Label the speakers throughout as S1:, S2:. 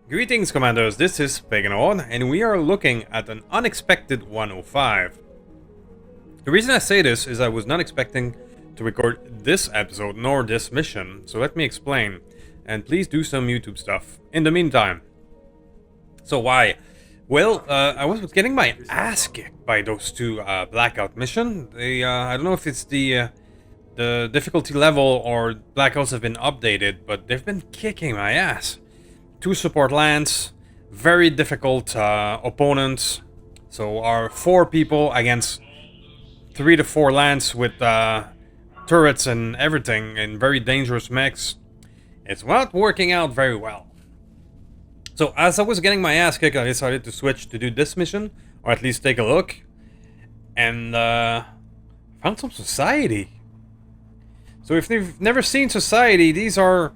S1: Greetings, Commanders, this is Pagan and we are looking at an unexpected 105. The reason I say this is I was not expecting to record this episode nor this mission, so let me explain, and please do some YouTube stuff in the meantime. So why? Well, I was getting my ass kicked by those two Blackout missions. I don't know if it's the difficulty level or Blackouts have been updated, but they've been kicking my ass. 2 support lands, very difficult opponents. So our 4 people against 3 to 4 lands with turrets and everything, and very dangerous mechs. It's not working out very well. So as I was getting my ass kicked, I decided to switch to do this mission, or at least take a look, and found some Society. So if you've never seen Society, these are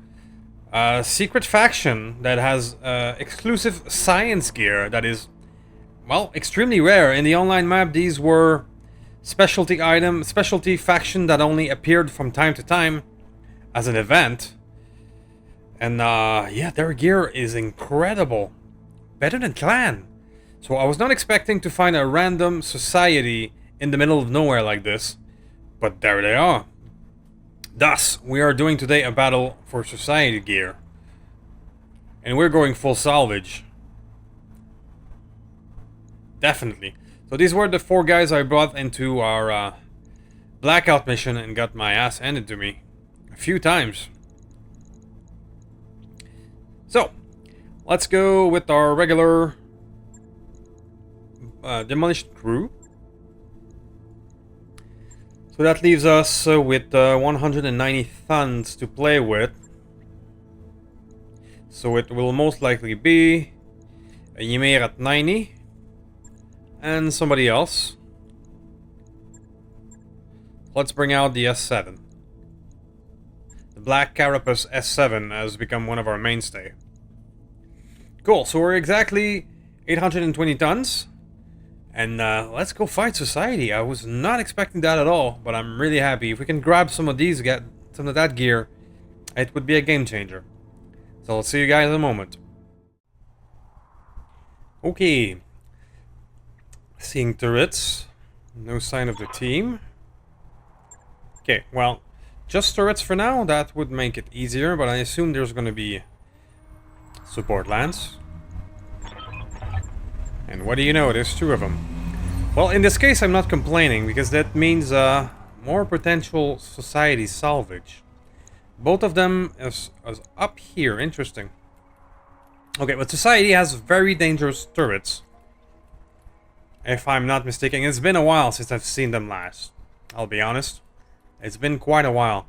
S1: secret faction that has exclusive science gear that is, well, extremely rare. In the online map, these were specialty faction that only appeared from time to time as an event. And yeah, their gear is incredible. Better than Clan. So I was not expecting to find a random Society in the middle of nowhere like this, but there they are. Thus, we are doing today a battle for Society gear. And we're going full Salvage. Definitely. So these were the 4 guys I brought into our Blackout mission and got my ass handed to me a few times. So, let's go with our regular demolished crew. So that leaves us with 190 tons to play with. So it will most likely be a Ymir at 90 and somebody else. Let's bring out the S7. The Black Carapace S7 has become one of our mainstay. Cool, so we're exactly 820 tons. And let's go fight Society. I was not expecting that at all, but I'm really happy. If we can grab some of these, get some of that gear, it would be a game changer. So I'll see you guys in a moment. Okay. Seeing turrets. No sign of the team. Okay, well, just turrets for now. That would make it easier, but I assume there's going to be support lands. And what do you know, there's 2 of them. Well, in this case, I'm not complaining, because that means more potential Society salvage. Both of them is up here. Interesting. Okay, but Society has very dangerous turrets. If I'm not mistaken. It's been a while since I've seen them last. I'll be honest. It's been quite a while.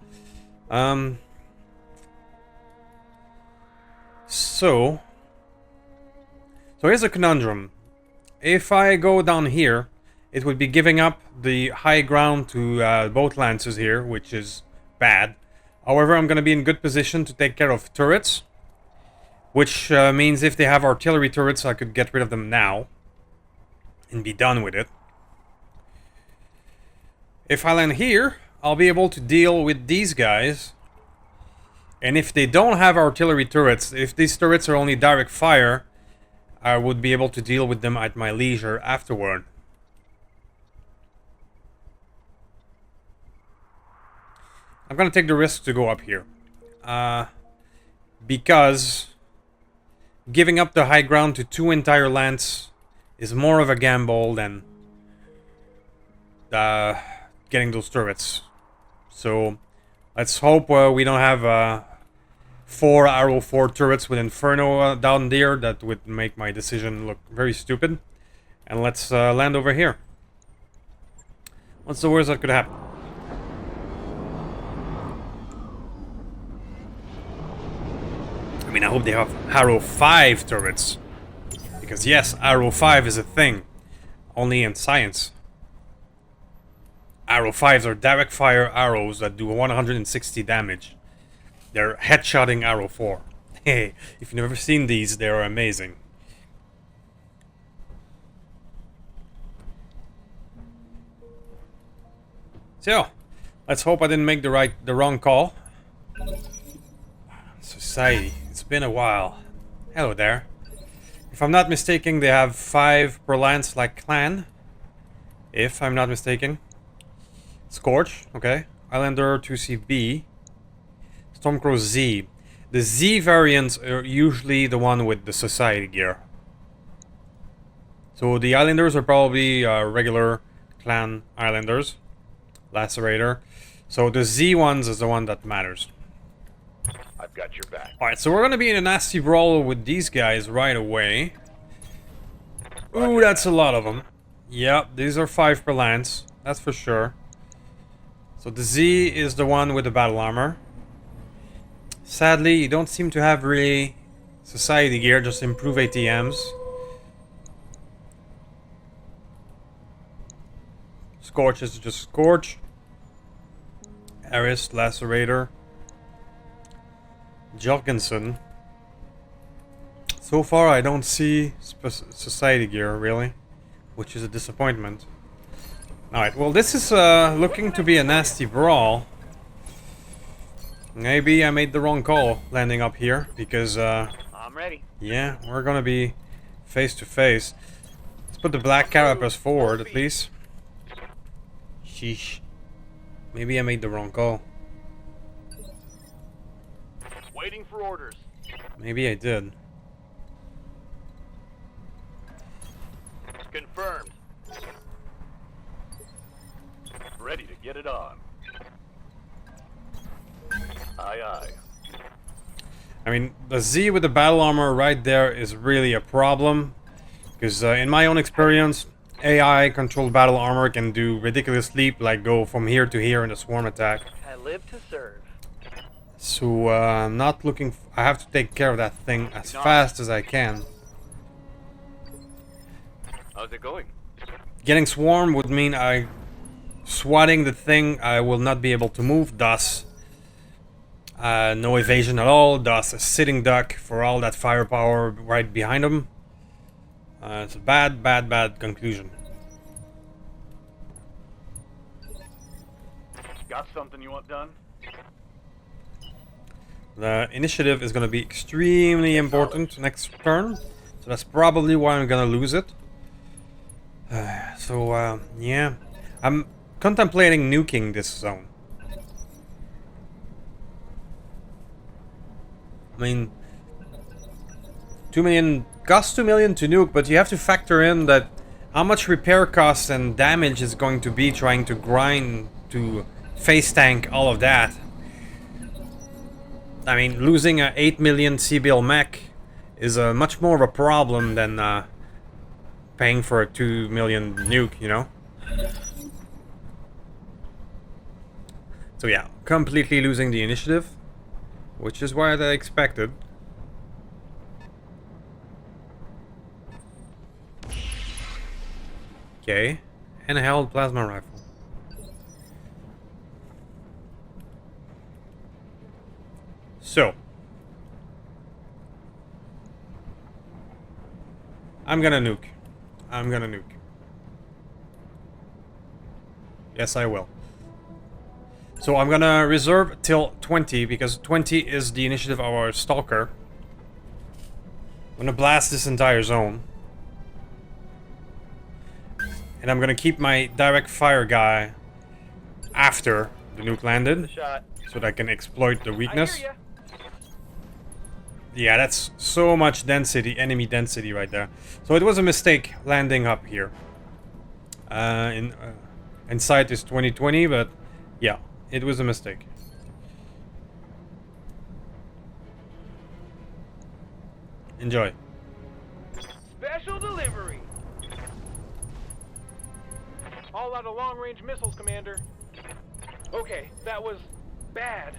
S1: So here's a conundrum. If I go down here, it would be giving up the high ground to both lances here, which is bad. However, I'm going to be in good position to take care of turrets, which means if they have artillery turrets, I could get rid of them now and be done with it. If I land here, I'll be able to deal with these guys. And if they don't have artillery turrets, if these turrets are only direct fire, I would be able to deal with them at my leisure afterward. I'm gonna take the risk to go up here. Because giving up the high ground to 2 entire lands is more of a gamble than getting those turrets. So let's hope we don't have 4 Arrow 4 turrets with Inferno down there. That would make my decision look very stupid. And let's land over here. What's the worst that could happen? I mean, I hope they have Arrow 5 turrets. Because yes, Arrow 5 is a thing. Only in science. Arrow 5s are direct fire arrows that do 160 damage. They're headshotting Arrow 4. Hey, if you've never seen these, they are amazing. So, let's hope I didn't make the wrong call. Society, it's been a while. Hello there. If I'm not mistaken, they have 5 per lance like clan. If I'm not mistaken. Scorch, okay. Islander 2CB. Stormcrow Z. The Z variants are usually the one with the society gear. So the Islanders are probably regular clan Islanders. Lacerator. So the Z ones is the one that matters.
S2: I've got your back.
S1: Alright, so we're gonna be in a nasty brawl with these guys right away. Ooh, that's a lot of them. Yep, these are 5 per lance. That's for sure. So the Z is the one with the battle armor. Sadly, you don't seem to have really society gear, just improve ATMs. Scorch is just Scorch. Eris, Lacerator. Jorgensen. So far, I don't see society gear, really. Which is a disappointment. Alright, well this is looking to be a nasty brawl. Maybe I made the wrong call landing up here, because
S2: I'm ready.
S1: yeah, we're gonna be face to face. Let's put the black carapers forward at least. Sheesh. Maybe I made the wrong call.
S2: Waiting for orders.
S1: Maybe I did.
S2: Confirmed. Ready to get it on. Aye, aye.
S1: I mean, the Z with the battle armor right there is really a problem. Because in my own experience, AI controlled battle armor can do ridiculous leap, like go from here to here in a swarm attack.
S2: I live to serve.
S1: So I'm not looking. I have to take care of that thing as fast as I can.
S2: How's it going?
S1: Getting swarmed would mean swatting the thing. I will not be able to move. Thus, no evasion at all. Thus, a sitting duck for all that firepower right behind him. It's a bad conclusion.
S2: Got something you want done?
S1: The initiative is going to be extremely important next turn. So that's probably why I'm going to lose it. Yeah. I'm contemplating nuking this zone. I mean, 2 million costs 2 million to nuke, but you have to factor in that how much repair costs and damage is going to be trying to grind to face tank all of that. I mean, losing a 8 million CBL mech is much more of a problem than paying for a 2 million nuke, you know? So yeah, completely losing the initiative, which is what I expected. Okay, and a held plasma rifle. So, I'm gonna nuke. Yes, I will. So I'm gonna reserve till 20, because 20 is the initiative of our Stalker. I'm gonna blast this entire zone. And I'm gonna keep my direct fire guy after the nuke landed, so that I can exploit the weakness. Yeah, that's so much density, enemy density right there. So it was a mistake landing up here. In sight is 2020, but yeah, it was a mistake. Enjoy.
S3: Special delivery. All out of long-range missiles, Commander. Okay, that was bad.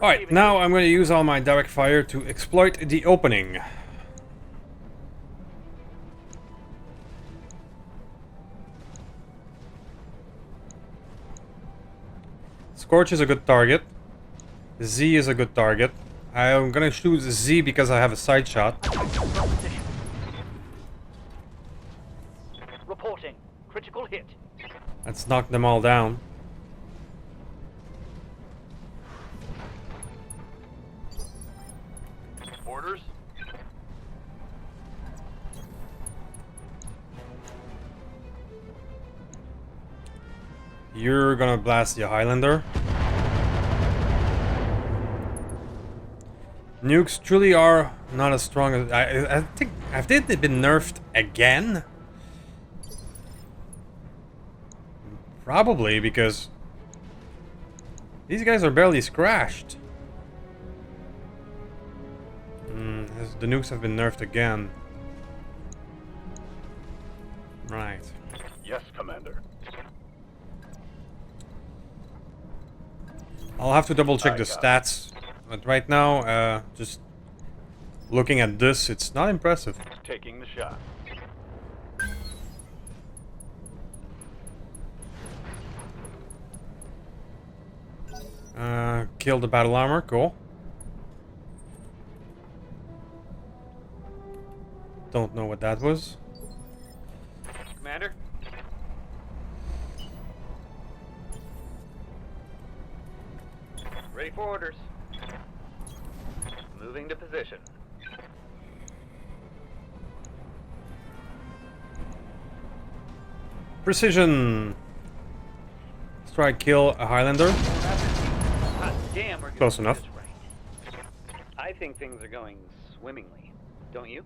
S1: Alright, now I'm going to use all my direct fire to exploit the opening. Scorch is a good target. Z is a good target. I'm going to choose Z because I have a side shot.
S2: Reporting. Critical hit.
S1: Let's knock them all down.
S2: Orders?
S1: You're gonna blast the Highlander. Nukes truly are not as strong as I think. Have they been nerfed again? Probably, because these guys are barely scratched. The nukes have been nerfed again. Right.
S2: Yes, Commander.
S1: I'll have to double check
S2: I
S1: the
S2: got
S1: stats, but right now, just looking at this, it's not impressive.
S2: Taking the shot.
S1: Kill the battle armor, cool. Don't know what that was.
S2: Commander? Ready for orders. Moving to position.
S1: Precision. Let's try kill a Highlander.
S2: Hot damn, we're
S1: Close
S2: doing
S1: enough.
S2: this right. I think things are going swimmingly. Don't you?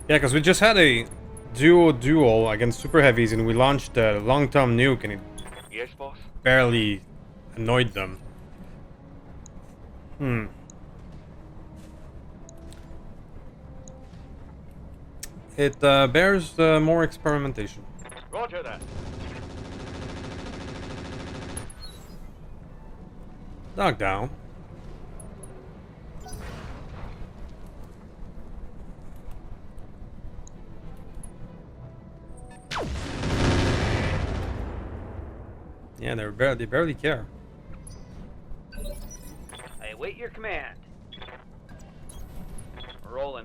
S1: Yeah, because we just had a duel against super heavies, and we launched a long-term nuke, and it
S2: Yes, boss.
S1: barely annoyed them. It bears more experimentation.
S2: Roger that.
S1: Knockdown. Yeah, they barely care.
S2: I await your command. Rolling.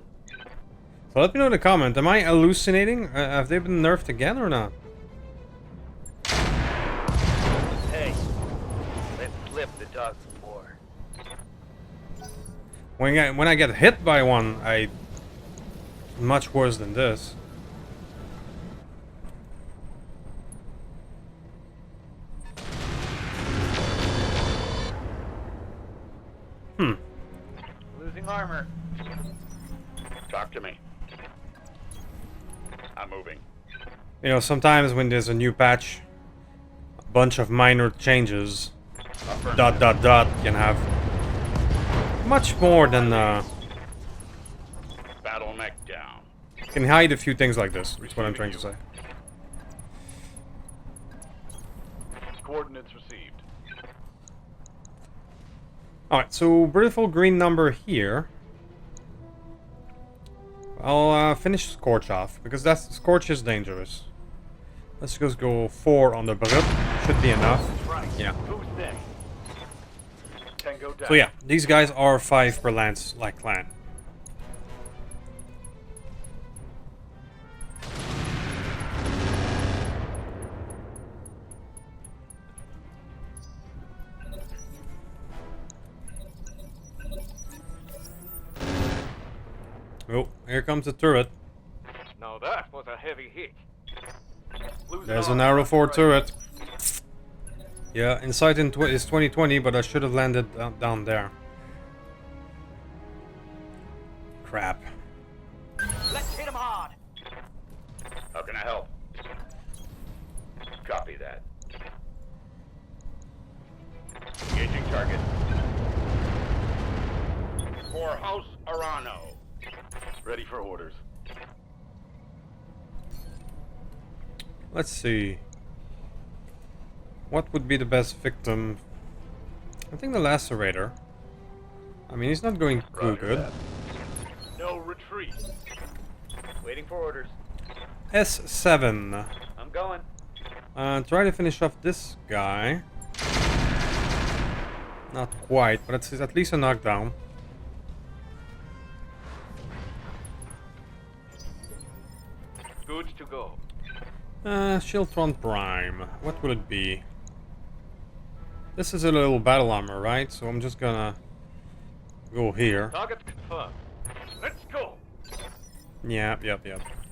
S1: So let me know in the comment. Am I hallucinating? Have they been nerfed again or not?
S2: Hey, let's slip the dog's floor.
S1: When I get hit by one, much worse than this.
S2: Losing armor. Talk to me. I'm moving.
S1: You know, sometimes when there's a new patch, a bunch of minor changes, ... can have much more than
S2: Battletech down.
S1: can hide a few things like this. That's what I'm trying to say.
S2: Coordinates received.
S1: Alright, so beautiful green number here. I'll finish Scorch off, because Scorch is dangerous. Let's just go 4 on the Brut. Should be enough.
S2: Right.
S1: Yeah.
S2: Who's next? Tango down.
S1: So yeah, these guys are 5 per lance, like clan. Oh, here comes the turret.
S2: Now that was a heavy hit. Losing
S1: There's an
S2: armor.
S1: arrow for
S2: Right.
S1: turret. Yeah, insight is 2020, but I should have landed down there. Crap.
S2: Let's hit him hard. How can I help? Copy that. Engaging target. For House Arano. Ready for orders.
S1: Let's see. What would be the best victim? I think the Lacerator. I mean, he's not going too
S2: Roger
S1: good.
S2: that. No retreat. Waiting for orders.
S1: S7.
S2: I'm going.
S1: Try to finish off this guy. Not quite, but it's at least a knockdown.
S2: Good to go.
S1: Shieldtron Prime. What would it be? This is a little battle armor, right? So I'm just gonna go here.
S2: Target confirmed. Let's go.
S1: Yep.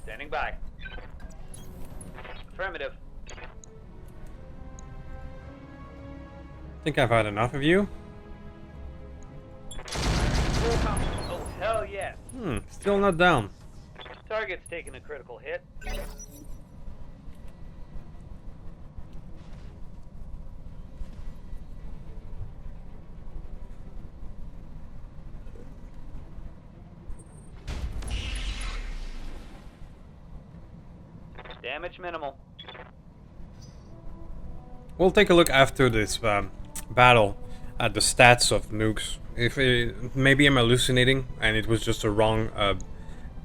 S2: Standing by. Affirmative.
S1: Think I've had enough of you.
S2: Oh, hell yes.
S1: Still not down.
S2: Target's taking a critical hit. Damage minimal.
S1: We'll take a look after this battle at the stats of nukes. If maybe I'm hallucinating and it was just a wrong,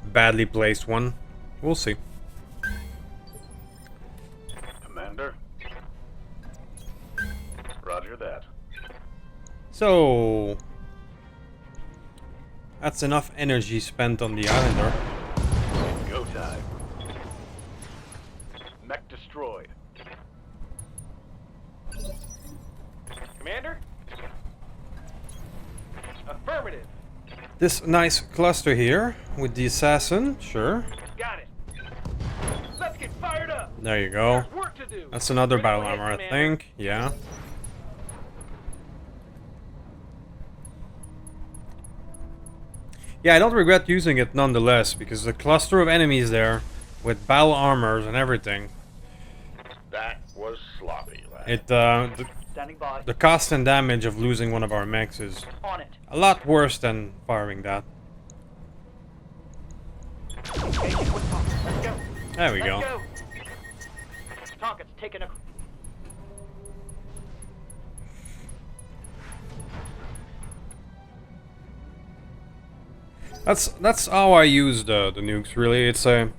S1: badly placed one. We'll see.
S4: Commander. Roger that.
S1: So that's enough energy spent on the Islander.
S4: Go time. Mech destroyed.
S3: Commander? Affirmative.
S1: This nice cluster here with the assassin, sure.
S3: Got it. Let's get fired up.
S1: There you go.
S3: There's work to do.
S1: That's another
S3: Critical
S1: battle
S3: hit,
S1: armor, I
S3: Commander.
S1: think. Yeah. Yeah, I don't regret using it nonetheless, because the cluster of enemies there, with battle armors and everything,
S4: That was sloppy, lad.
S1: it
S2: Standing by.
S1: the cost and damage of losing one of our mechs is
S2: On it.
S1: a lot worse than firing that.
S2: Hey, let's go.
S1: There we
S2: Let's
S1: go.
S2: go. Target's taking a...
S1: That's how I use the nukes, really. It's a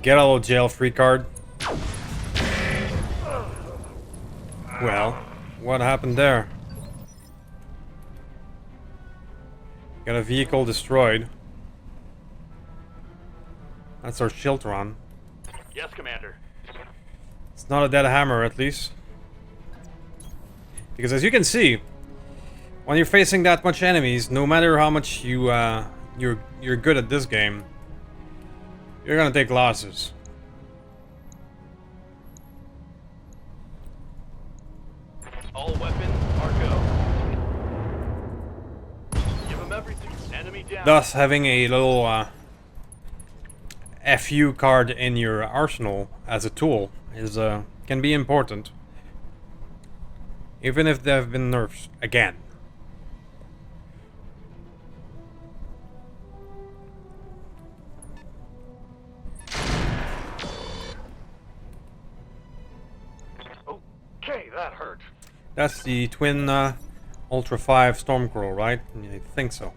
S1: get out of jail free card. Well, what happened there? Got a vehicle destroyed. That's our Shiltron.
S4: Yes, Commander.
S1: It's not a dead hammer, at least. Because as you can see, when you're facing that much enemies, no matter how much you're good at this game, you're gonna take losses.
S4: All weapons are go. Give them everything. Enemy down.
S1: Thus, having a little FU card in your arsenal as a tool is can be important, even if they've been nerfed again.
S4: Okay, that hurt.
S1: That's the twin Ultra 5 Stormcrow, right? I think so.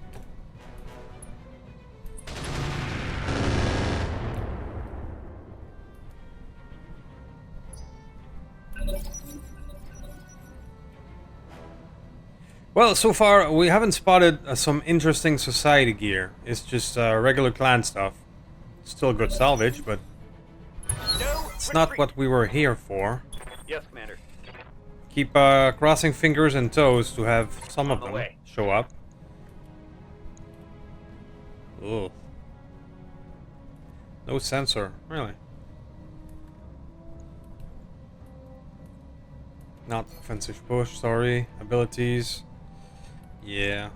S1: Well, so far we haven't spotted some interesting society gear. It's just regular clan stuff. Still good salvage, but
S2: No,
S1: it's not what we were here for.
S2: Yes, Commander.
S1: Keep crossing fingers and toes to have some of
S2: the
S1: them
S2: way.
S1: show up. Ugh. No sensor, really. Not offensive push, sorry. Abilities. Yeah.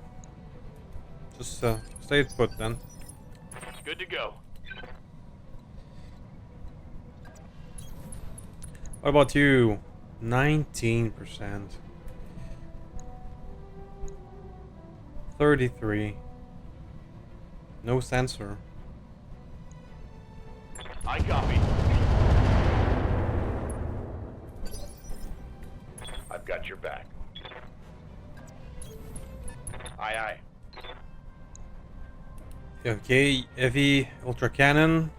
S1: Just stay put then.
S4: Good to go.
S1: What about you? 19%. 33. No sensor.
S4: I copy. I've got your back. Aye, aye.
S1: Okay, heavy ultra cannon.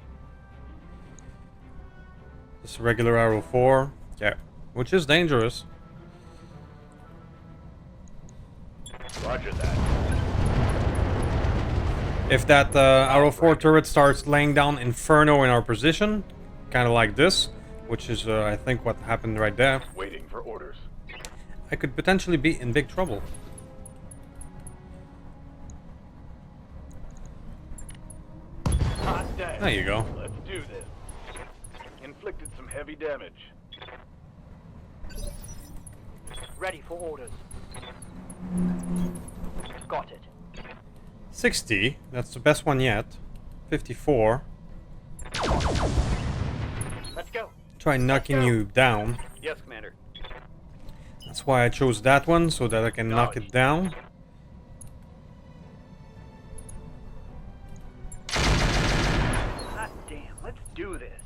S1: Just regular arrow 4. Yeah, which is dangerous.
S4: Roger that.
S1: If that arrow 4 turret starts laying down inferno in our position, kind of like this, which is I think what happened right there,
S4: Waiting for orders.
S1: I could potentially be in big trouble.
S2: Hot
S1: There you go.
S4: Let's do this. Inflicted some heavy damage.
S5: Ready for orders. Got it.
S1: 60. That's the best one yet. 54.
S5: Let's go.
S1: Try knocking you down.
S2: Yes, Commander.
S1: That's why I chose that one, so that I can knock it down.
S2: God damn, let's do this.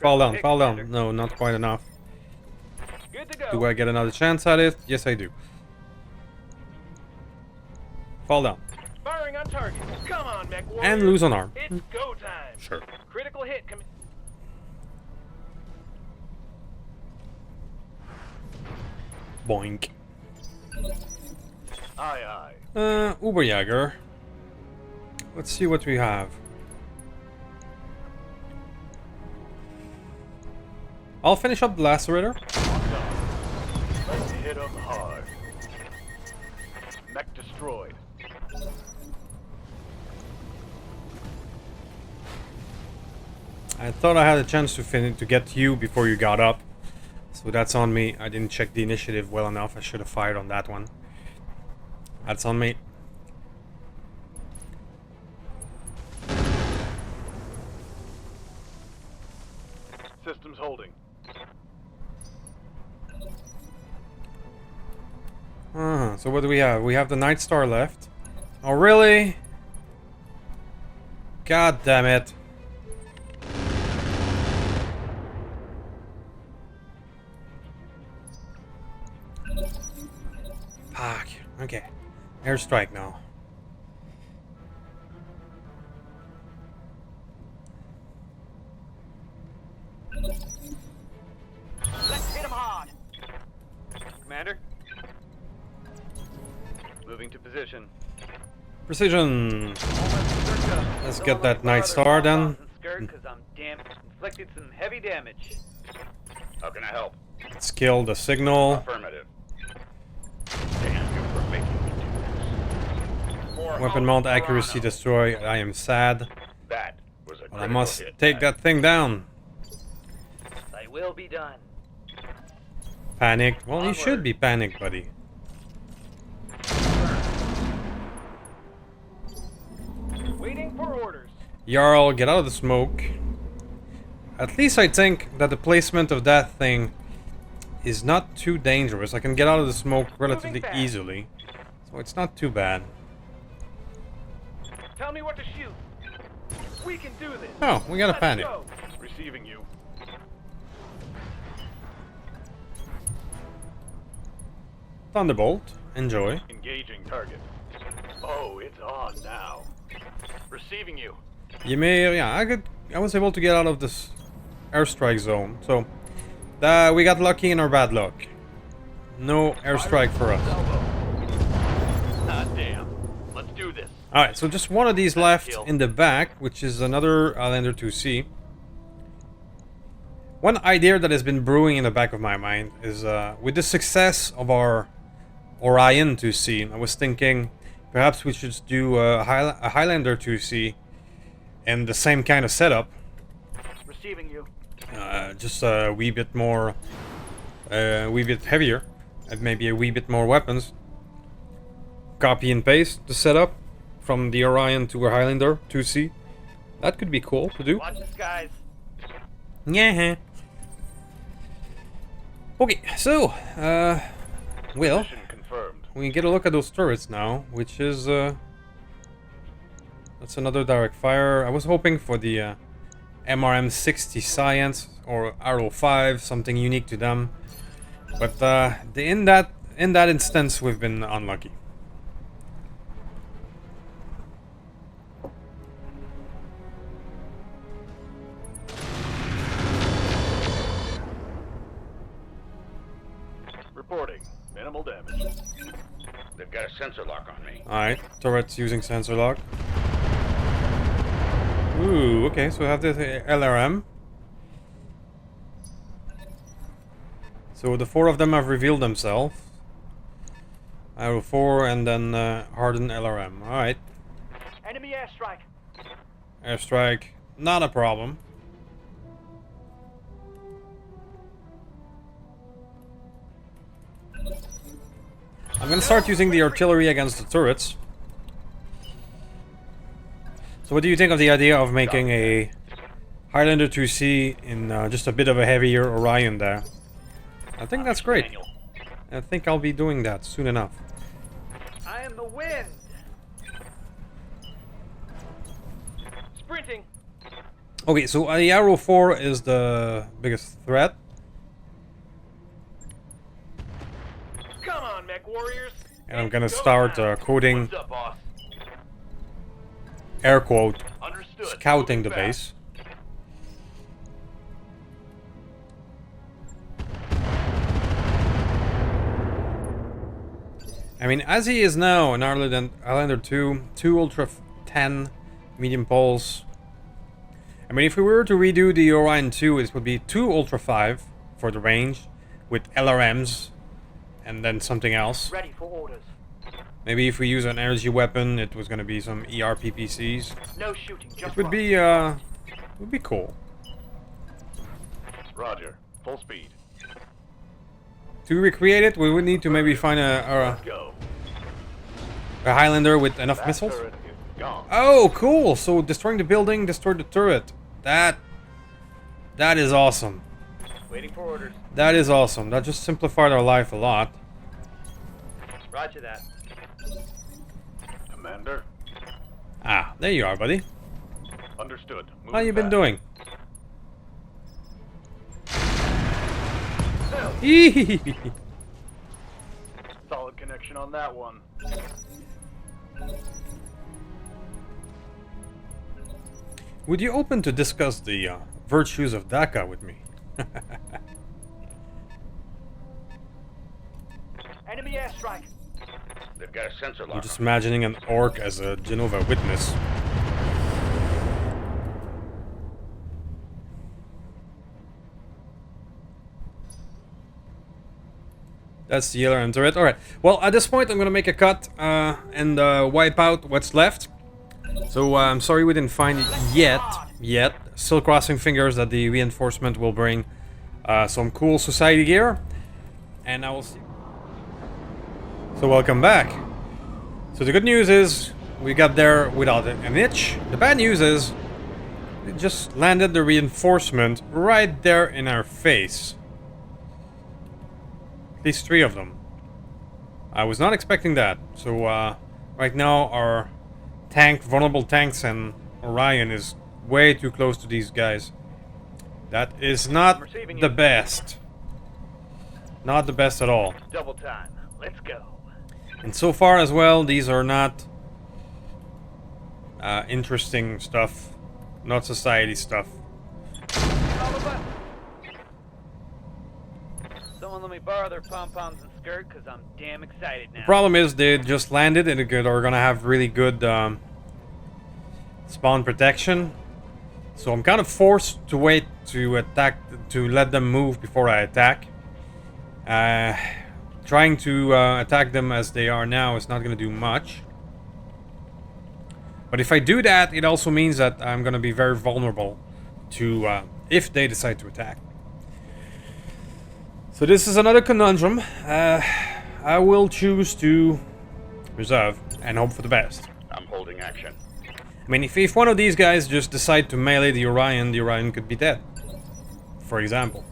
S1: Fall down,
S2: Pick,
S1: fall down.
S2: Commander.
S1: No, not quite enough.
S3: Good to go.
S1: Do I get another chance at it? Yes, I do. Fall down.
S3: Firing on target. Come on, mech warrior.
S1: And lose an arm.
S3: It's go time.
S1: Sure.
S3: Critical hit.
S1: Boink.
S4: Aye, aye.
S1: Uberjäger. Let's see what we have. I'll finish up the Lacerator.
S4: Let's hit them hard. Mech destroyed.
S1: I thought I had a chance to get you before you got up. So that's on me. I didn't check the initiative well enough. I should have fired on that one. That's on me.
S4: Systems holding.
S1: So what do we have? We have the Night Star left. Oh, really? God damn it. Fuck. Okay. Airstrike now.
S5: Let's hit him hard.
S2: Commander? Moving to position.
S1: Precision. Let's get that Night Star then.
S2: Because I'm inflicted some heavy damage.
S4: How can I help?
S1: Let's kill the signal.
S4: Affirmative. Damn you for making me do this. More
S1: Weapon mount accuracy destroy. I am sad.
S4: That was a
S1: But I
S4: critical
S1: must
S4: hit.
S1: take that thing down.
S2: They will be done.
S1: Panicked. Well, you should be panicked, buddy.
S3: Waiting for orders.
S1: Jarl, get out of the smoke. At least I think that the placement of that thing is not too dangerous. I can get out of the smoke relatively
S3: fast.
S1: easily. So it's not too bad.
S3: Tell me what to shoot. We can do this.
S1: Oh, we got a
S3: Let's
S1: panic.
S3: go.
S4: Receiving you.
S1: Thunderbolt. Enjoy.
S4: Engaging target. Oh, it's on now. Receiving you.
S1: Ymir, yeah, I was able to get out of this airstrike zone. So, we got lucky in our bad luck. No airstrike for us.
S4: Ah, damn. Let's do this.
S1: Alright, so just one of these left in the back, which is another Outlander 2C. One idea that has been brewing in the back of my mind is, with the success of our Orion 2C, I was thinking perhaps we should do a Highlander 2C and the same kind of setup.
S5: Receiving you.
S1: Just a wee bit more, wee bit heavier, and maybe a wee bit more weapons. Copy and paste the setup from the Orion to a Highlander 2C. That could be cool to do.
S2: Watch the skies.
S1: Yeah. Okay, so, well,
S4: Mission confirmed.
S1: we can get a look at those turrets now, which is, that's another direct fire. I was hoping for the MRM 60 Science or Arrow 5, something unique to them. But in that instance, we've been unlucky.
S4: Reporting. Minimal damage. They've got a sensor lock on me.
S1: Alright, turrets using sensor lock. Ooh, okay, so we have the LRM. So the four of them have revealed themselves. Arrow 4 and then Hardened LRM. Alright.
S5: Enemy airstrike.
S1: Airstrike, not a problem. I'm gonna start using the artillery against the turrets. So what do you think of the idea of making a Highlander 2C in just a bit of a heavier Orion there? I think that's great. I think I'll be doing that soon enough.
S2: I am the wind.
S3: Sprinting.
S1: Okay, so the Arrow 4 is the biggest threat.
S3: Come on, mech warriors.
S1: And I'm gonna start coding,
S4: What's up, boss?
S1: air quote,
S4: Understood.
S1: scouting the
S4: Moving
S1: base. I mean, as he is now in Highlander 2, 2 Ultra 10 medium pulse. I mean, if we were to redo the Orion 2, it would be 2 Ultra 5 for the range with LRMs and then something else.
S5: Ready for orders.
S1: Maybe if we use an energy weapon, it was going to be some ERPPCs.
S5: No shooting, just
S1: It would be cool.
S4: Roger. Full speed.
S1: To recreate it, we would need to maybe find
S4: Let's go.
S1: a Highlander with enough
S4: That
S1: missiles.
S4: turret is gone.
S1: Oh, cool! So destroying the building, destroyed the turret. That is awesome.
S2: Waiting for orders.
S1: That is awesome. That just simplified our life a lot.
S2: Roger that.
S4: Commander.
S1: Ah, there you are, buddy.
S4: Understood.
S1: How you been doing?
S3: Solid connection on that one.
S1: Would you open to discuss the virtues of DACA with me?
S5: Enemy airstrike.
S4: They've got a sensor
S1: I'm
S4: lock.
S1: just imagining an orc as a Genova witness. That's the LRM turret. Alright, well, at this point, I'm gonna make a cut and wipe out what's left. So, I'm sorry we didn't find it yet. Still crossing fingers that the reinforcement will bring some cool society gear. And I will see. So, welcome back. So, the good news is we got there without an itch. The bad news is it just landed the reinforcement right there in our face. At least 3 of them. I was not expecting that. So right now our vulnerable tanks and Orion is way too close to these guys. That is not the best. Not the best at all.
S2: Double time. Let's go.
S1: And so far as well, these are not interesting stuff. Not society stuff.
S2: Someone let me borrow their pom-poms and skirt, because I'm damn excited now.
S1: The problem is they just landed and are gonna have really good spawn protection. So I'm kind of forced to wait to attack, to let them move before I attack. Trying to attack them as they are now is not gonna do much. But if I do that, it also means that I'm gonna be very vulnerable to if they decide to attack. So this is another conundrum. I will choose to reserve and hope for the best.
S4: I'm holding action.
S1: I mean, if one of these guys just decide to melee the Orion could be dead. For example.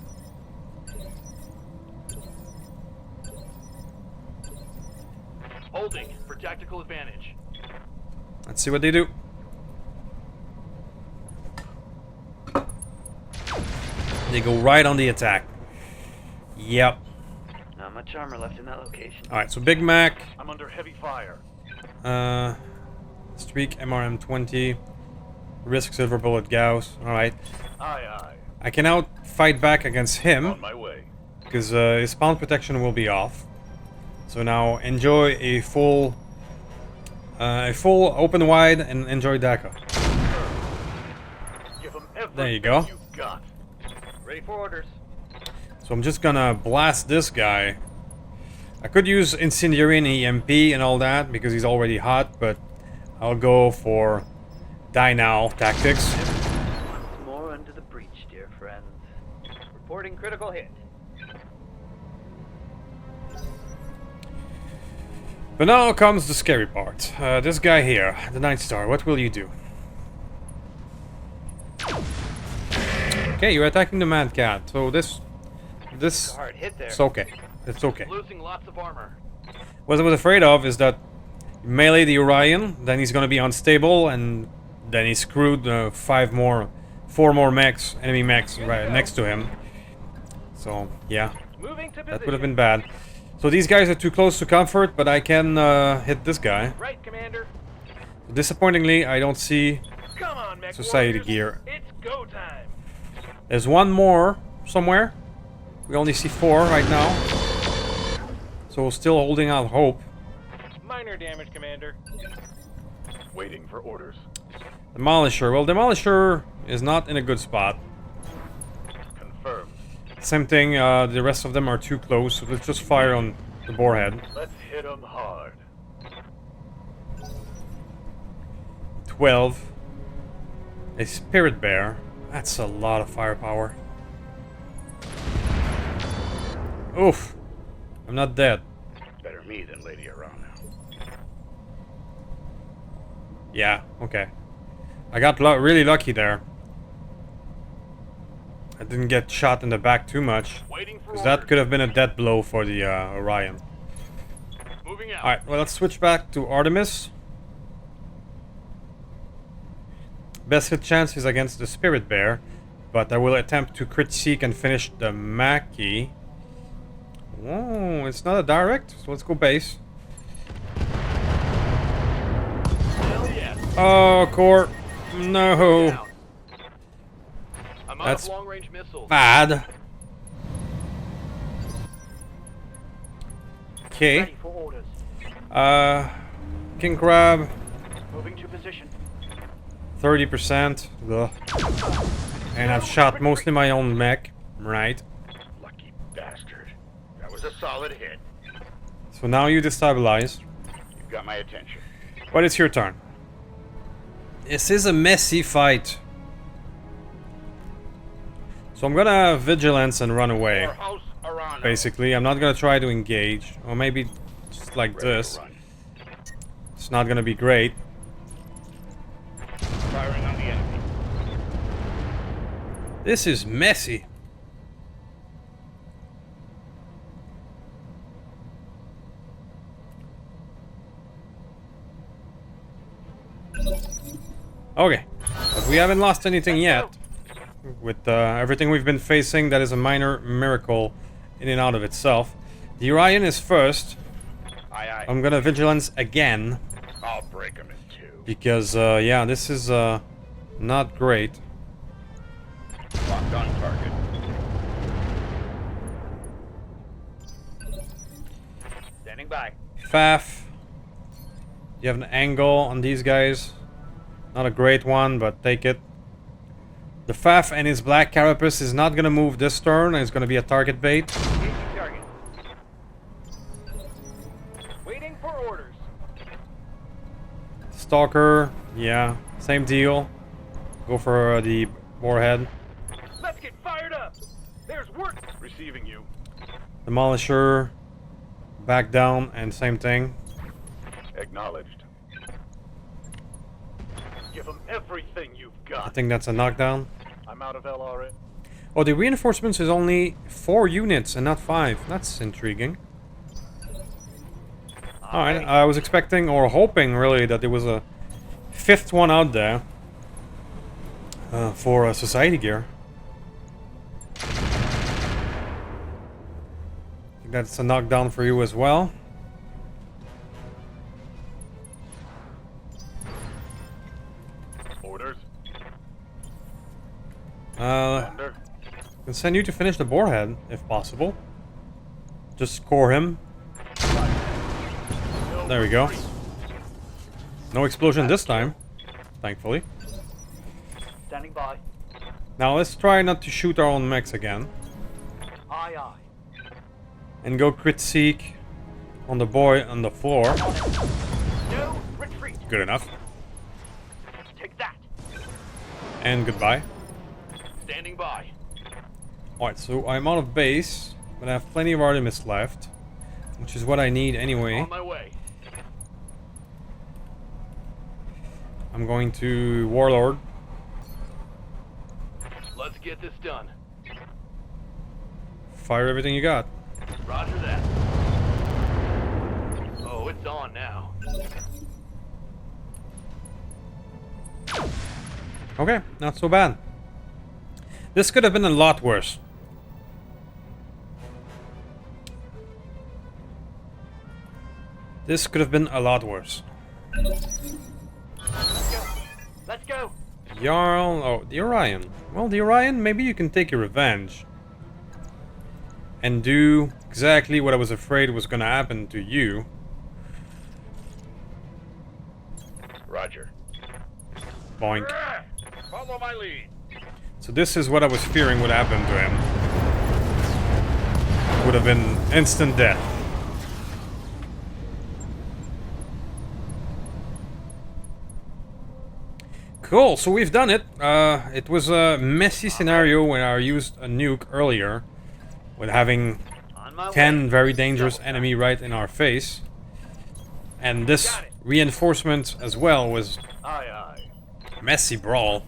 S3: Holding for tactical advantage.
S1: Let's see what they do. They go right on the attack. Yep.
S2: Not much armor left in that location.
S1: Alright, so Big Mac.
S3: I'm under heavy fire.
S1: Streak MRM-20. Risk Silver Bullet Gauss. Alright.
S3: Aye, aye.
S1: I can now fight back against him.
S4: On my way.
S1: Because his spawn protection will be off. So now enjoy a full open wide and enjoy DACA.
S3: Give them everything
S1: There you go.
S3: you've got.
S2: Ready for orders.
S1: So I'm just gonna blast this guy. I could use Incendiary and EMP and all that because he's already hot, but I'll go for Die now tactics.
S2: Once more under the breach, dear friends. Reporting critical hit.
S1: But now comes the scary part. This guy here, the Night Star, what will you do? Okay, you're attacking the Mad Cat, so this...
S2: Hard hit there.
S1: It's okay. It's okay.
S3: Losing lots of armor.
S1: What I was afraid of is that you melee the Orion, then he's gonna be unstable, and then he's screwed 4 more mechs, enemy mechs right next to him. So, yeah,
S3: Moving to
S1: that would have
S3: position.
S1: been bad. So these guys are too close to comfort, but I can hit this guy.
S3: Right, Commander.
S1: Disappointingly, I don't see
S3: Come on, mech
S1: Society
S3: warriors.
S1: gear.
S3: It's go time.
S1: There's one more somewhere. We only see 4 right now. So we're still holding out hope.
S3: Minor damage, Commander.
S4: Waiting for orders.
S1: Demolisher. Well, Demolisher is not in a good spot.
S4: Confirmed.
S1: Same thing, the rest of them are too close, so let's just fire on the boarhead.
S4: Let's hit them hard.
S1: 12. A Spirit Bear. That's a lot of firepower. Oof. I'm not dead.
S4: Better me than Lady Arana.
S1: Yeah, okay. I got really lucky there. I didn't get shot in the back too much.
S4: Waiting for
S1: Because that could have been a death blow for the Orion.
S4: Moving out.
S1: Alright, well, let's switch back to Artemis. Best hit chance is against the Spirit Bear, but I will attempt to crit seek and finish the Mackie. Oh, it's not a direct, so let's go base.
S4: Hell yes.
S1: Oh, Core. No.
S3: Down. I'm out
S1: That's
S3: of long-range missiles.
S1: bad. Okay.
S5: Ready for orders.
S1: King Crab,
S5: Moving to position.
S1: 30%. Ugh. And I've shot mostly my own mech. Right.
S4: Lucky bastard. That was a solid hit.
S1: So now you destabilize.
S4: You've got my attention.
S1: But it's your turn. This is a messy fight. So I'm gonna vigilance and run away.
S4: House Arana.
S1: Basically, I'm not gonna try to engage. Or maybe just like
S4: Ready to
S1: this.
S4: run.
S1: It's not gonna be great.
S4: Firing on the enemy.
S1: This is messy. Okay, but we haven't lost anything yet. With everything we've been facing, that is a minor miracle in and out of itself. The Orion is first.
S4: Aye, aye.
S1: I'm gonna vigilance again.
S4: I'll break them in two.
S1: Because, yeah, this is not great.
S4: Locked on target.
S2: Standing by.
S1: Faf. You have an angle on these guys. Not a great one, but take it. The Faf and his black carapace is not gonna move this turn. It's gonna be a target bait.
S2: Engaging target.
S3: Waiting for orders.
S1: Stalker, yeah, same deal. Go for the warhead.
S3: Let's get fired up. There's work.
S4: Receiving you.
S1: Demolisher, back down, and same thing.
S4: Acknowledged.
S3: Give them everything you've
S1: I
S3: got.
S1: think that's a knockdown.
S3: I'm out of LRA.
S1: Oh, the reinforcements is only 4 units and not 5. That's intriguing. Alright, I was expecting or hoping really that there was a 5th one out there for Society gear. I think that's a knockdown for you as well.
S4: Orders.
S1: I can send you to finish the boarhead if possible. Just score him. There we go. No explosion this time, thankfully.
S5: Standing by.
S1: Now let's try not to shoot our own mechs again.
S5: Aye, aye.
S1: And go crit seek on the boy on the floor.
S5: No retreat.
S1: Good enough.
S5: Take that.
S1: And goodbye.
S4: Standing by.
S1: Alright, so I'm out of base, but I have plenty of Artemis left, which is what I need anyway.
S4: On my way.
S1: I'm going to Warlord.
S4: Let's get this done.
S1: Fire everything you got.
S4: Roger that. Oh, it's on now.
S1: Okay, not so bad. This could have been a lot worse. This could have been a lot worse.
S5: Let's go.
S1: Jarl... Oh, the Orion. Well, the Orion, maybe you can take your revenge. And do exactly what I was afraid was gonna happen to you.
S4: Roger.
S1: Boink.
S4: Follow my lead.
S1: So this is what I was fearing would happen to him. Would have been instant death. Cool, so we've done it. It was a messy scenario when I used a nuke earlier, with having
S2: On my
S1: 10
S2: way.
S1: very dangerous enemy right in our face. And this reinforcement as well was
S5: Aye, aye.
S1: a messy brawl.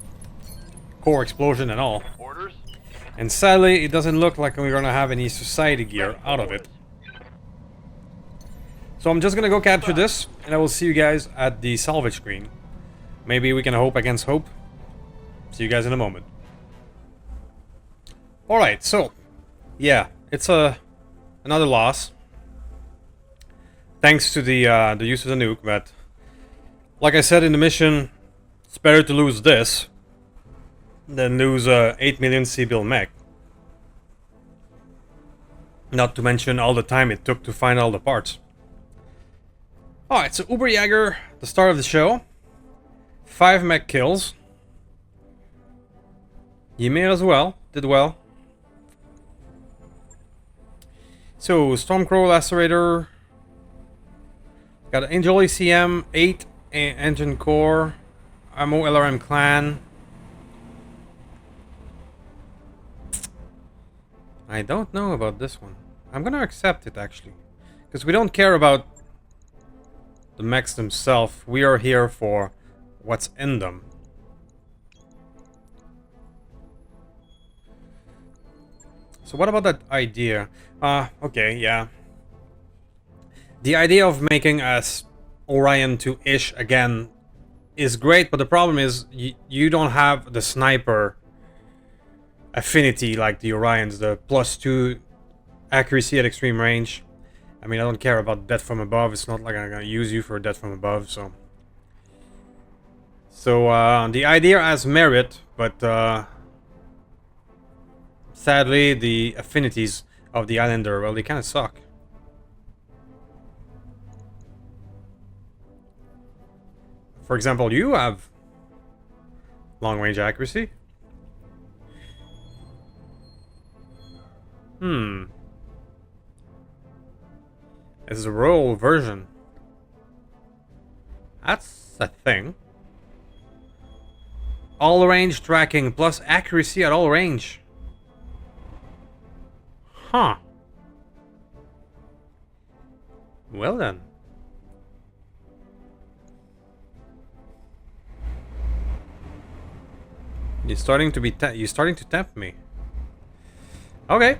S1: Core explosion and all.
S4: Orders?
S1: And sadly, it doesn't look like we're gonna have any society gear out of it. So I'm just gonna go capture this, and I will see you guys at the salvage screen. Maybe we can hope against hope. See you guys in a moment. Alright, so... yeah, it's another loss. Thanks to the use of the nuke, but... like I said in the mission, it's better to lose this than lose a 8 million C-bill mech. Not to mention all the time it took to find all the parts. Alright, so Uberjäger, the start of the show. 5 mech kills. Ymir as well, did well. So, Stormcrow Lacerator. Got an Angel ACM, 8 engine core. Ammo LRM clan. I don't know about this one. I'm gonna accept it actually. Because we don't care about the mechs themselves. We are here for what's in them. So what about that idea? Okay, yeah. The idea of making us Orion to Ish again is great, but the problem is you don't have the sniper affinity like the Orions, the +2 accuracy at extreme range. I mean, I don't care about death from above. It's not like I'm gonna use you for death from above, so... So, the idea has merit, but sadly, the affinities of the Islander, well, they kind of suck. For example, you have long-range accuracy. This is a royal version. That's a thing. All range tracking plus accuracy at all range. Huh. Well then. You're starting to tempt me. Okay.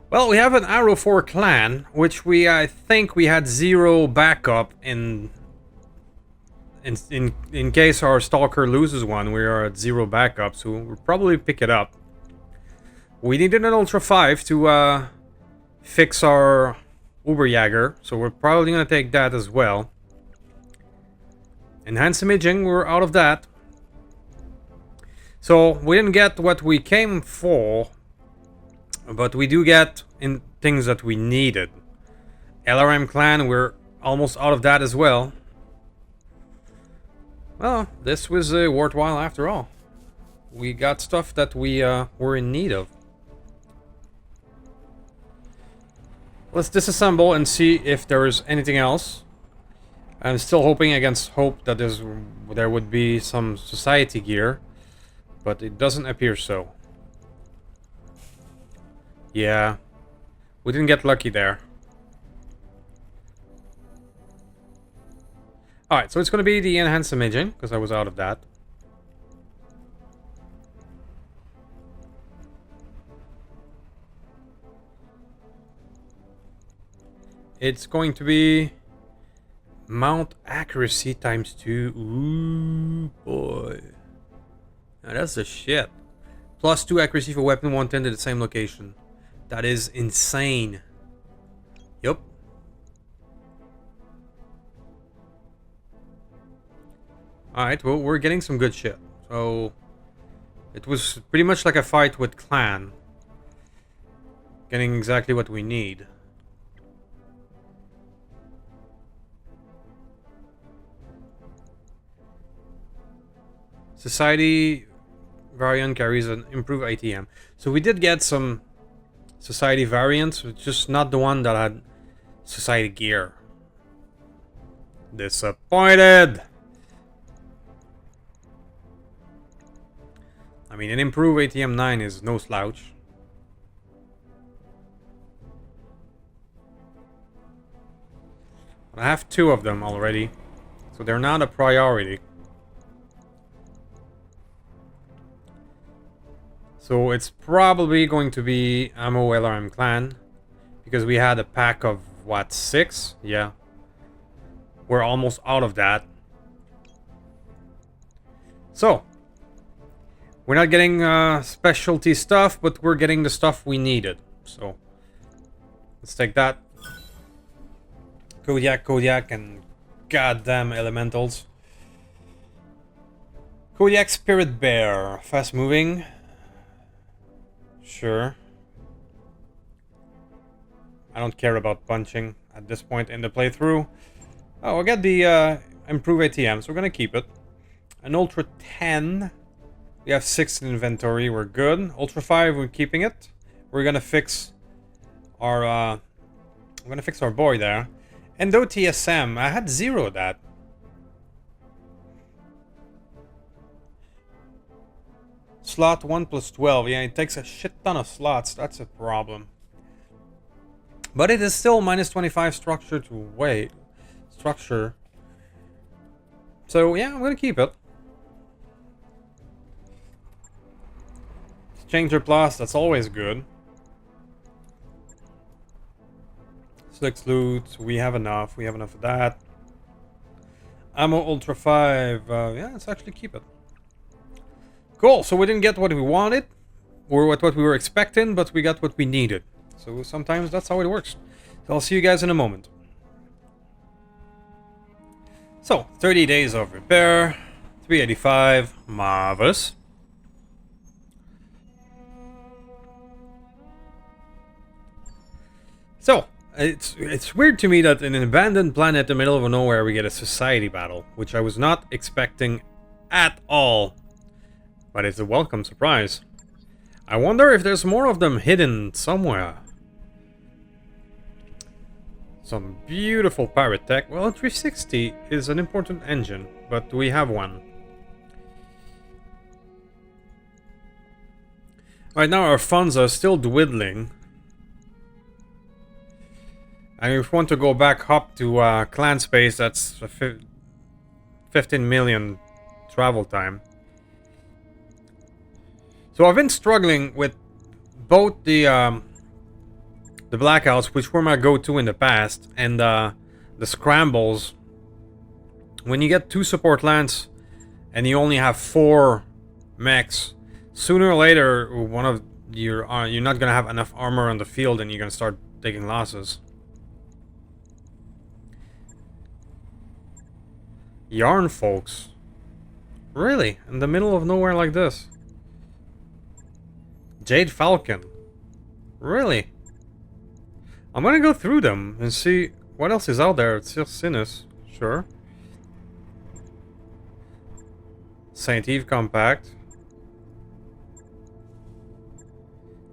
S1: Well, we have an Arrow 4 clan, which I think we had 0 backup in case our Stalker loses one. We are at 0 backup, so we'll probably pick it up. We needed an Ultra 5 to fix our Uberjäger, so we're probably going to take that as well. Enhanced imaging, we're out of that. So, we didn't get what we came for, but we do get in things that we needed. LRM clan, we're almost out of that as well. Well, this was worthwhile after all. We got stuff that we were in need of. Let's disassemble and see if there's anything else. I'm still hoping against hope that there would be some society gear. But it doesn't appear so. Yeah. We didn't get lucky there. Alright, so it's going to be the enhanced imaging, because I was out of that. It's going to be mount accuracy times 2. Ooh, boy. Now that's the shit. Plus 2 accuracy for weapon 110 at the same location. That is insane. Yup. Alright, well, we're getting some good shit. So, it was pretty much like a fight with Clan. Getting exactly what we need. Society variant carries an improved ATM. So we did get some society variants, just not the one that had society gear. Disappointed! I mean, an improved ATM 9 is no slouch. I have 2 of them already, so they're not a priority. So it's probably going to be ammo LRM clan, because we had a pack of what, 6? Yeah, we're almost out of that. So we're not getting specialty stuff, but we're getting the stuff we needed. So let's take that. Kodiak, and goddamn elementals. Kodiak Spirit Bear, fast moving. Sure. I don't care about punching at this point in the playthrough. Oh, we'll get the improved ATM, so we're gonna keep it. An Ultra 10. We have 6 in inventory, we're good. Ultra 5, we're keeping it. We're gonna fix our boy there. Endo TSM, I had 0 of that. Slot 1 plus 12. Yeah, it takes a shit ton of slots. That's a problem. But it is still minus 25 structure to weight. Structure. So, yeah, I'm going to keep it. Changer Plus, that's always good. 6 loot. We have enough. We have enough of that. Ammo Ultra 5. Yeah, let's actually keep it. Cool, so we didn't get what we wanted, or what we were expecting, but we got what we needed. So sometimes that's how it works. So I'll see you guys in a moment. So, 30 days of repair, 385, marvelous. So, it's weird to me that in an abandoned planet in the middle of nowhere we get a society battle, which I was not expecting at all. But it's a welcome surprise. I wonder if there's more of them hidden somewhere. Some beautiful pirate tech. Well, a 360 is an important engine, but we have one. Right now our funds are still dwindling. And if we want to go back up to clan space, that's 15 million travel time. So I've been struggling with both the blackouts, which were my go-to in the past, and the scrambles. When you get 2 support lands and you only have 4 mechs, sooner or later one of you're not gonna have enough armor on the field, and you're gonna start taking losses. Yarn folks, really, in the middle of nowhere like this. Jade Falcon. Really? I'm gonna go through them and see what else is out there. It's just Sinus, sure. Saint Eve Compact.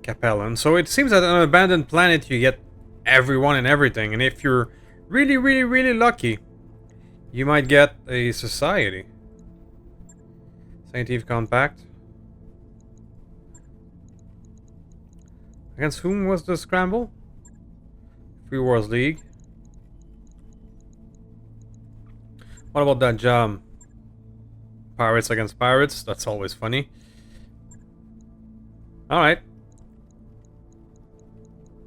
S1: Capellan. So it seems that on an abandoned planet you get everyone and everything. And if you're really lucky, you might get a society. Saint Eve Compact. Against whom was the scramble? Free Wars League. What about that job? Pirates against pirates? That's always funny. Alright.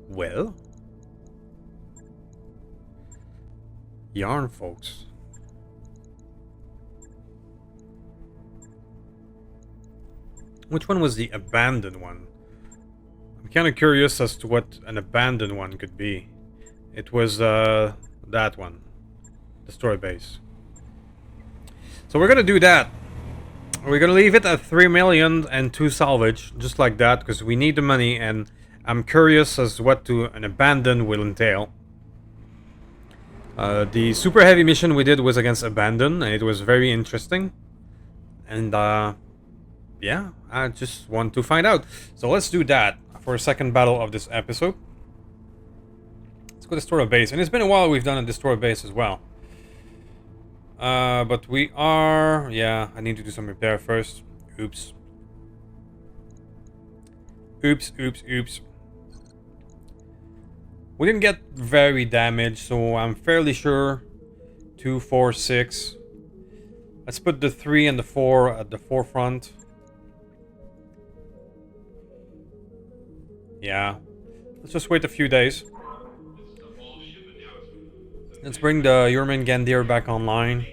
S1: Well. Yarn, folks. Which one was the abandoned one? I'm kind of curious as to what an abandoned one could be. It was that one. Destroy base. So we're gonna do that. We're gonna leave it at 3 million and 2 salvage, just like that, because we need the money, and I'm curious as to what an abandoned will entail. The super heavy mission we did was against abandoned, and it was very interesting. And yeah, I just want to find out. So let's do that for a second battle of this episode. Let's go destroy a base, and it's been a while we've done a destroy base as well. But we are... yeah, I need to do some repair first. Oops. Oops, oops, oops. We didn't get very damaged, so I'm fairly sure 2, 4, 6. Let's put the 3 and the 4 at the forefront. Yeah. Let's just wait a few days. Let's bring the Jormungandr back online.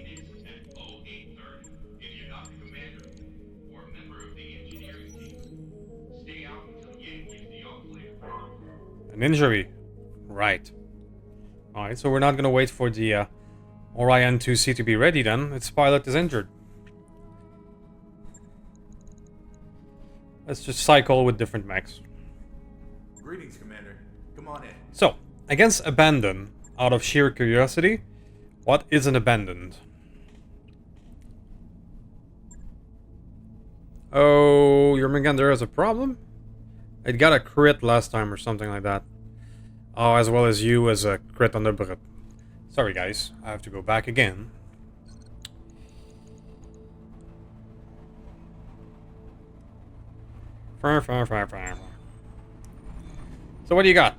S1: An injury. Right. Alright, so we're not gonna wait for the Orion 2C to be ready then. Its pilot is injured. Let's just cycle with different mechs.
S6: Greetings, Commander. Come on in.
S1: So, against Abandon, out of sheer curiosity, what is an Abandoned? Oh, Jormungandr has a problem? It got a crit last time or something like that. Oh, as well as you as a crit on the Brit. Sorry guys, I have to go back again. So what do you got?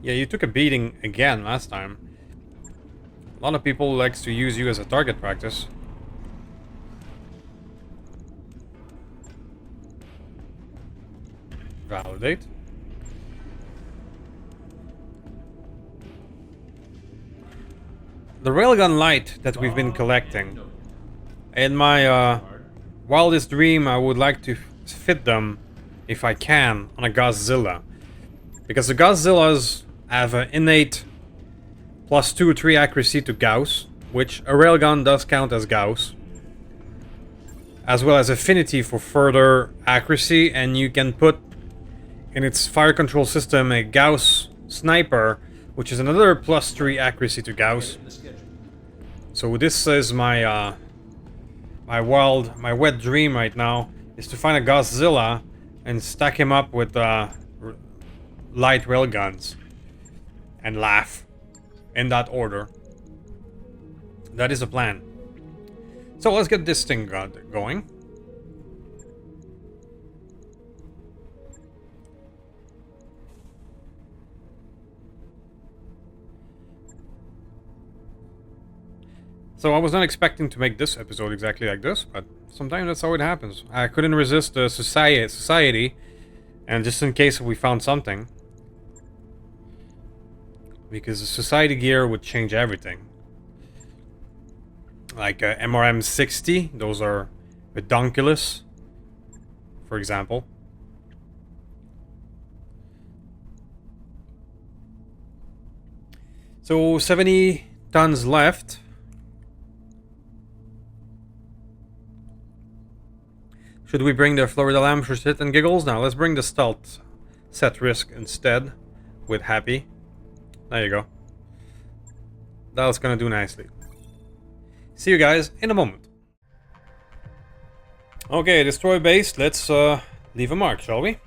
S1: Yeah, you took a beating again last time. A lot of people likes to use you as a target practice. Validate. The railgun light that we've been collecting. In my wildest dream, I would like to fit them, if I can, on a Godzilla. Because the Godzillas have an innate +2 or 3 accuracy to Gauss, which a railgun does count as Gauss. As well as affinity for further accuracy, and you can put in its fire control system a Gauss sniper, which is another +3 accuracy to Gauss. So this is my my wet dream right now, is to find a Godzilla and stack him up with light railguns and laugh in that order. That is a plan. So let's get this thing going. So I was not expecting to make this episode exactly like this, but sometimes that's how it happens. I couldn't resist the society, and just in case we found something. Because the society gear would change everything. Like MRM 60, those are redonkulous, for example. So 70 tons left. Should we bring the Florida Lamb for shit and giggles? Now let's bring the stealth set risk instead with Happy. There you go. That's gonna do nicely. See you guys in a moment. Okay, destroy base. Let's leave a mark, shall we?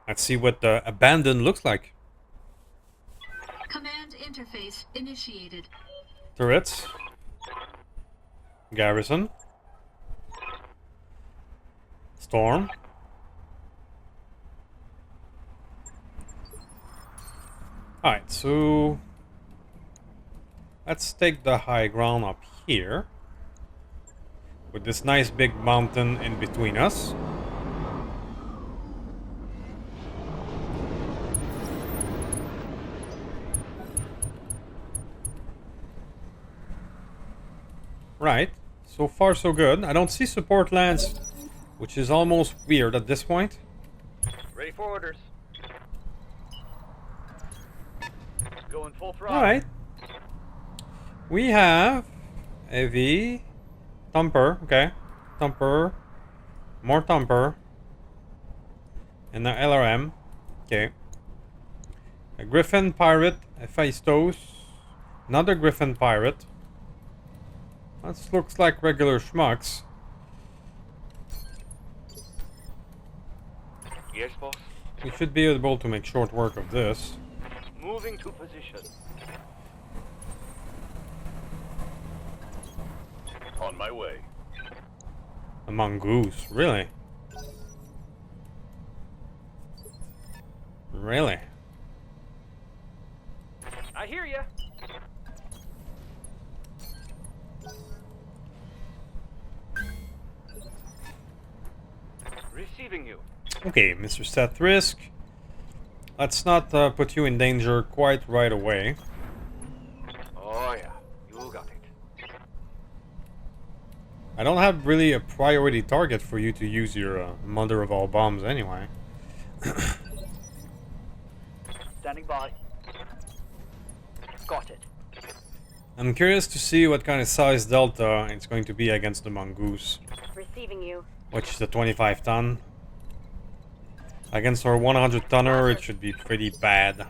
S1: Let's see what the abandoned looks like.
S7: Command interface initiated.
S1: Turrets. Garrison. Storm. Alright, so let's take the high ground up here with this nice big mountain in between us. Right, so far so good. I don't see support lands, which is almost weird at this point.
S2: Ready for orders. Going full throttle.
S1: Alright. We have a V, Thumper, okay. Thumper, more Thumper, and an LRM, okay. A Griffin Pirate, a Phaistos, another Griffin Pirate. That looks like regular schmucks.
S4: Yes, boss.
S1: We should be able to make short work of this.
S2: Moving to position.
S4: On my way.
S1: A mongoose, really? Really?
S3: I hear ya.
S2: Receiving you.
S1: Okay, Mr. Seth Risk. Let's not put you in danger quite right away.
S2: Oh yeah, you got it.
S1: I don't have really a priority target for you to use your mother of all bombs anyway.
S5: Standing by. Got it.
S1: I'm curious to see what kind of size delta it's going to be against the mongoose,
S8: Receiving you.
S1: which is the 25 ton. Against our 100 tonner, it should be pretty bad.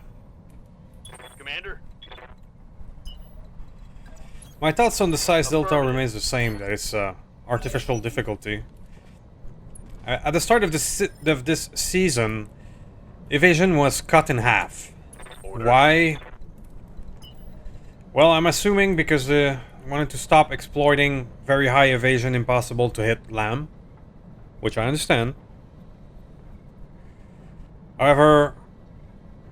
S4: Commander?
S1: My thoughts on the size delta remains the same, that it's artificial difficulty. At the start of this season, evasion was cut in half.
S4: Order.
S1: Why? Well, I'm assuming because they wanted to stop exploiting very high evasion impossible to hit lamb, which I understand. However,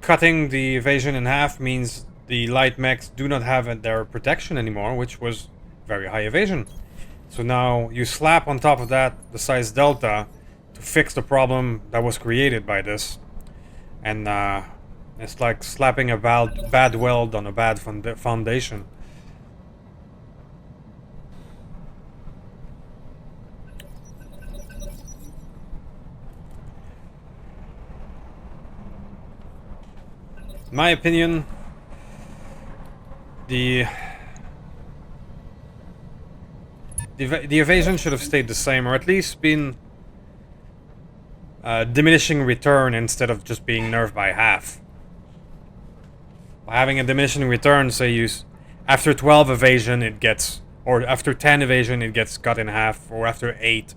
S1: cutting the evasion in half means the light mechs do not have their protection anymore, which was very high evasion. So now you slap on top of that the size delta to fix the problem that was created by this. And it's like slapping a bad weld on a bad foundation. In my opinion, the evasion should have stayed the same, or at least been diminishing return instead of just being nerfed by half. By having a diminishing return, say after 12 evasion it gets, or after 10 evasion it gets cut in half, or after 8,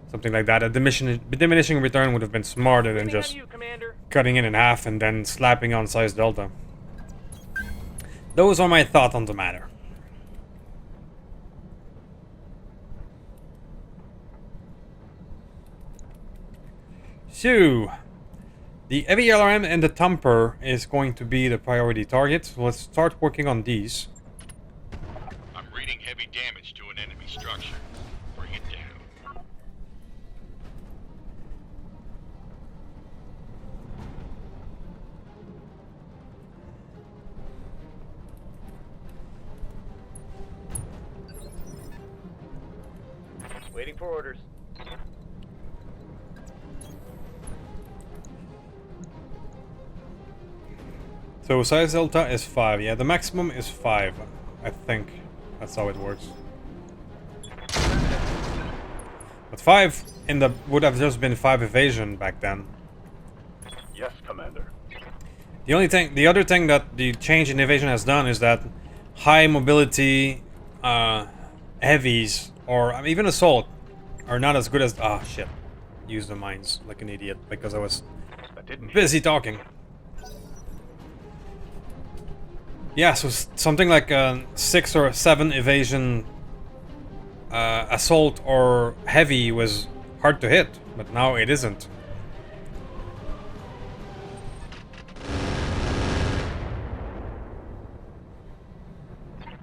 S1: something like that. A diminishing return would have been smarter than
S3: Leaning on
S1: just
S3: you, Commander.
S1: cutting it in half and then slapping on size delta. Those are my thoughts on the matter. So, the heavy LRM and the Thumper is going to be the priority target. So let's start working on these.
S4: I'm reading heavy damage to an enemy structure. Bring it down.
S2: Waiting for orders.
S1: So size delta is 5. Yeah, the maximum is 5. I think that's how it works. But 5 would have just been 5 evasion back then.
S4: Yes, Commander.
S1: The other thing that the change in evasion has done is that high mobility heavies or even assault are not as good as shit. Use the mines like an idiot because I was busy talking. Yeah, so something like 6 or 7 evasion assault or heavy was hard to hit, but now it isn't.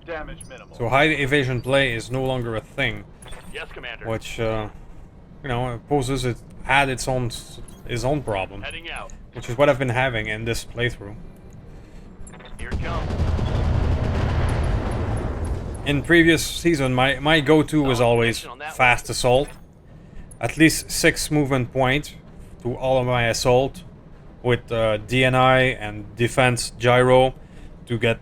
S4: damage minimal.
S1: So high evasion play is no longer a thing,
S4: Yes, Commander.
S1: which you know, poses its own problem,
S4: Heading out.
S1: which is what I've been having in this playthrough.
S4: Here it comes.
S1: In previous season, my go-to was always fast assault. At least 6 movement points to all of my assault, with DNI and defense gyro to get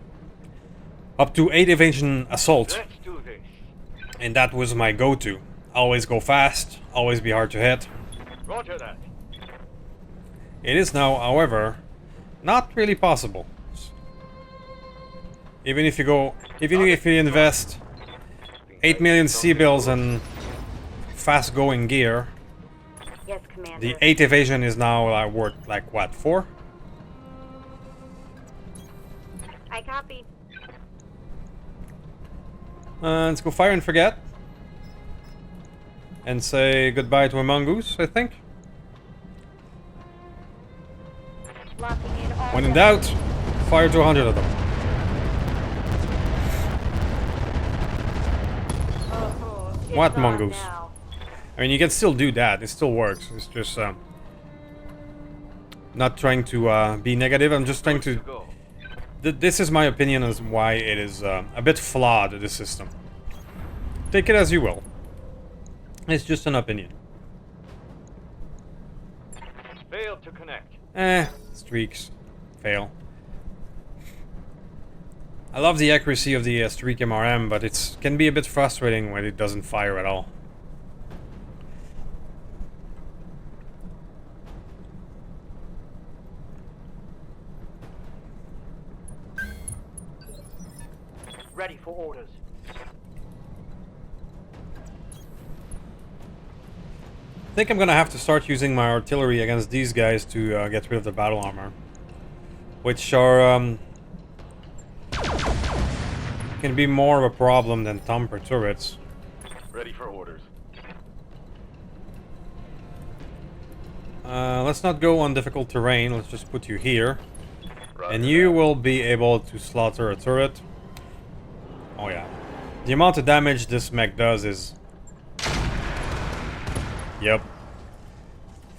S1: up to 8 evasion assault.
S4: Let's do this.
S1: And that was my go-to. Always go fast, always be hard to hit.
S4: Roger that.
S1: It is now, however, not really possible. Even if you invest 8 million C-bills in fast-going gear,
S5: Yes, Commander.
S1: the 8 evasion is now worth like what, 4?
S5: I copy.
S1: Let's go fire and forget. And say goodbye to a mongoose, I think.
S5: Locking in all
S1: When in doubt, fire to 100 of them.
S5: It's
S1: What
S5: on
S1: mongoose?
S5: now.
S1: I mean, you can still do that. It still works. It's just not trying to be negative. I'm just trying to.
S4: Go.
S1: This is my opinion as why it is a bit flawed. This system. Take it as you will. It's just an opinion.
S4: Failed to connect.
S1: Streaks, fail. I love the accuracy of the streak MRM, but it can be a bit frustrating when it doesn't fire at all.
S5: Ready for orders.
S1: I think I'm gonna have to start using my artillery against these guys to get rid of the battle armor, which are can be more of a problem than thumper turrets.
S4: Ready for orders.
S1: Let's not go on difficult terrain. Let's just put you here,
S4: Roger
S1: and you
S4: that.
S1: will be able to slaughter a turret. Oh yeah, the amount of damage this mech does is. Yep.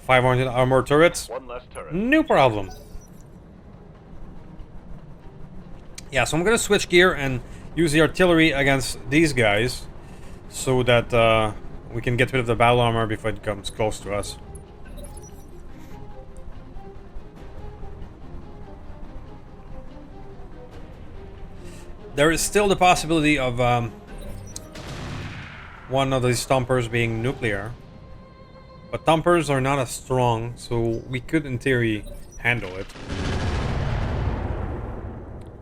S1: 500 armor turrets.
S4: One less turret.
S1: No problem. Yeah, so I'm gonna switch gear and use the artillery against these guys so that we can get rid of the battle armor before it comes close to us. There is still the possibility of one of these stompers being nuclear. But thumpers are not as strong, so we could, in theory, handle it.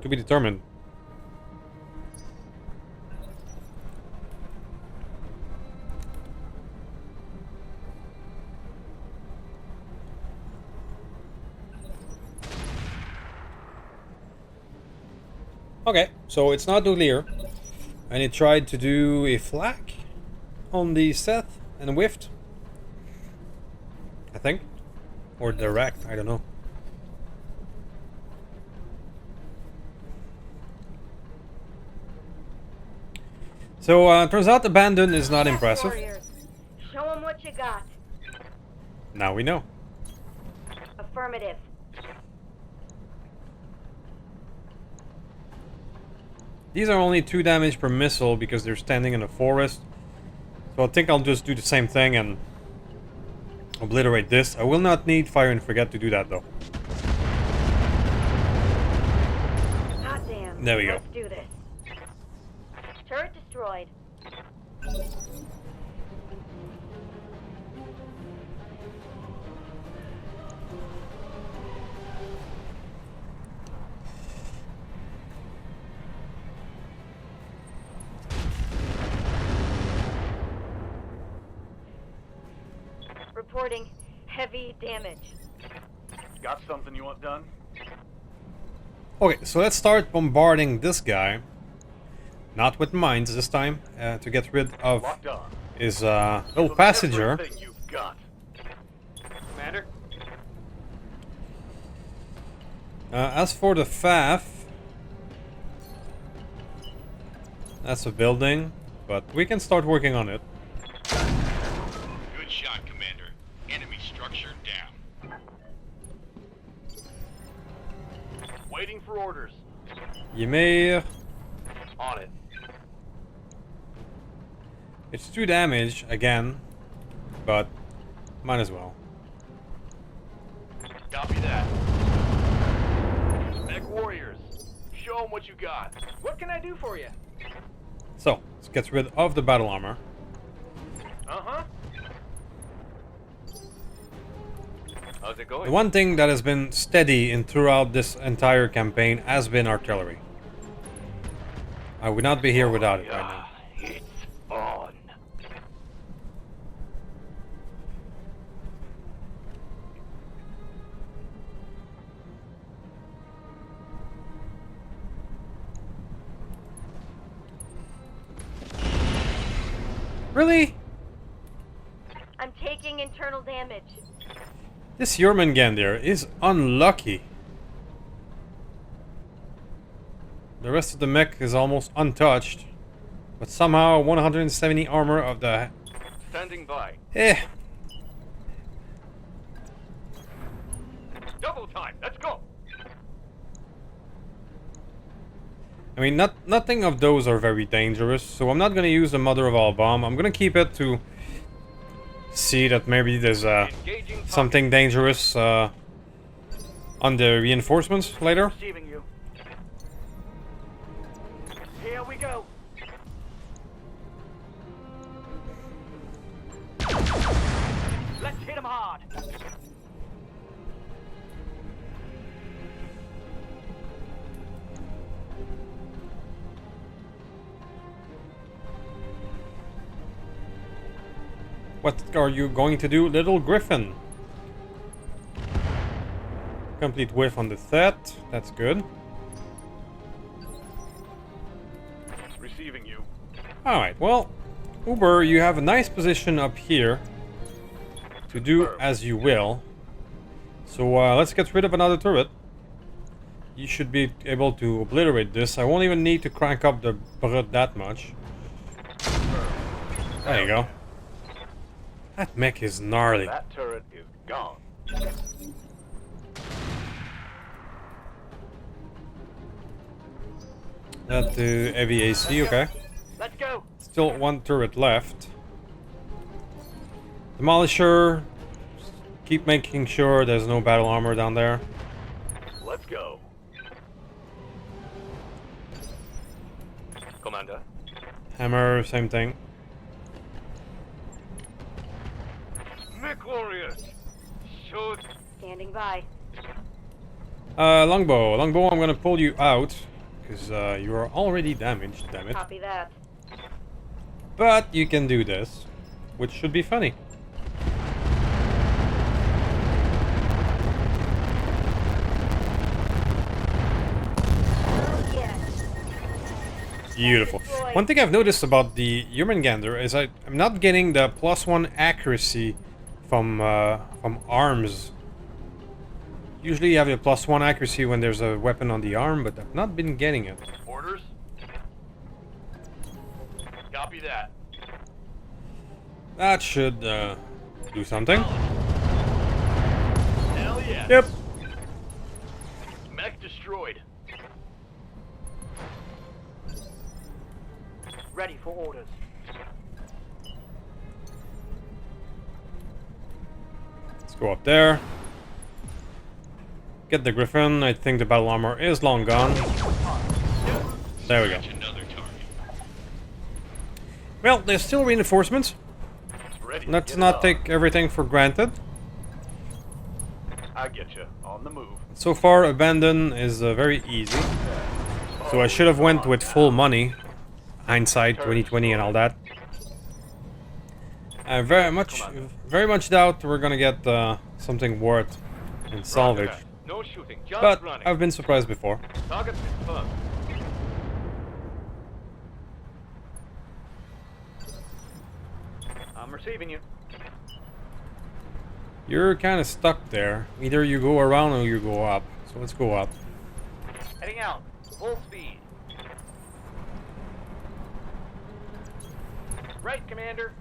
S1: To be determined. Okay, so it's not nuclear. And it tried to do a flak on the Seth and whiffed. I think. Or direct, I don't know. So, turns out abandon is not impressive.
S5: Warriors, show them what you got.
S1: Now we know.
S5: Affirmative.
S1: These are only 2 damage per missile because they're standing in a forest. So I think I'll just do the same thing and obliterate this. I will not need fire and forget to do that though.
S5: Hot damn.
S1: There we go.
S5: Let's do this. Turret destroyed. Reporting heavy damage.
S4: Got something you want done?
S1: Okay, so let's start bombarding this guy. Not with mines this time, to get rid of
S4: Locked on.
S1: his little passenger.
S4: Everything you've got.
S3: Commander?
S1: As for the FAF, That's a building, but we can start working on it.
S4: Good shot, Commander. Enemy structure down.
S3: Waiting for orders.
S1: You may...
S3: On it.
S1: It's 2 damage, again, but might as well.
S3: Copy that. Mech warriors, show them what you got. What can I do for you?
S1: So, let's get rid of the battle armor.
S3: Uh-huh. How's it
S1: The
S3: going?
S1: one thing that has been steady in throughout this entire campaign has been artillery. I would not be here without it right now.
S3: It's on.
S1: Really?
S5: I'm taking internal damage.
S1: This Jormungandr is unlucky. The rest of the mech is almost untouched. But somehow 170 armor of the...
S3: Standing by.
S1: Eh.
S3: Double time. Let's go.
S1: I mean, nothing of those are very dangerous, so I'm not gonna use the Mother of All Bomb. I'm gonna keep it to see that maybe there's
S3: Engaging
S1: something dangerous on the reinforcements later.
S3: Receiving you. Here we go. Let's hit him hard.
S1: What are you going to do, little Griffin? Complete whiff on the Thet. That's good.
S3: Receiving you.
S1: Alright, well, Uber, you have a nice position up here to do as you will. So let's get rid of another turret. You should be able to obliterate this. I won't even need to crank up the brut that much. There you go. That mech is gnarly.
S3: That turret is gone.
S1: That heavy AC, okay.
S3: Let's go.
S1: Still 1 turret left. Demolisher. Keep making sure there's no battle armor down there.
S3: Let's go. Commander.
S1: Hammer, same thing.
S3: Mech warriors. Shoot.
S5: Standing by.
S1: Longbow. Longbow, I'm gonna pull you out. Because you are already damaged, damn it.
S5: Copy that.
S1: But you can do this. Which should be funny.
S5: Yes.
S1: Beautiful. One thing I've noticed about the Jormungandr is I'm not getting the +1 accuracy from arms. Usually you have a +1 accuracy when there's a weapon on the arm, but I've not been getting it.
S3: Orders. Copy that.
S1: That should do something.
S3: Hell yeah.
S1: Yep.
S3: Mech destroyed. Ready for orders.
S1: Let's go up there. Get the Griffin. I think the battle armor is long gone. There we go.
S4: Another target.
S1: Well, there's still reinforcements.
S3: Ready.
S1: Let's
S3: Get
S1: not
S3: on.
S1: take everything for granted.
S3: I get you. On the move.
S1: So far, abandon is very easy. So I should have went with full money. Hindsight 2020 and all that. I very much doubt we're gonna get something worth in Salvage.
S3: No shooting. Just
S1: But
S3: running.
S1: I've been surprised before.
S3: Target confirmed. I'm receiving you.
S1: You're kind of stuck there. Either you go around or you go up. So let's go up.
S2: Heading out. Full speed.
S3: Right, Commander.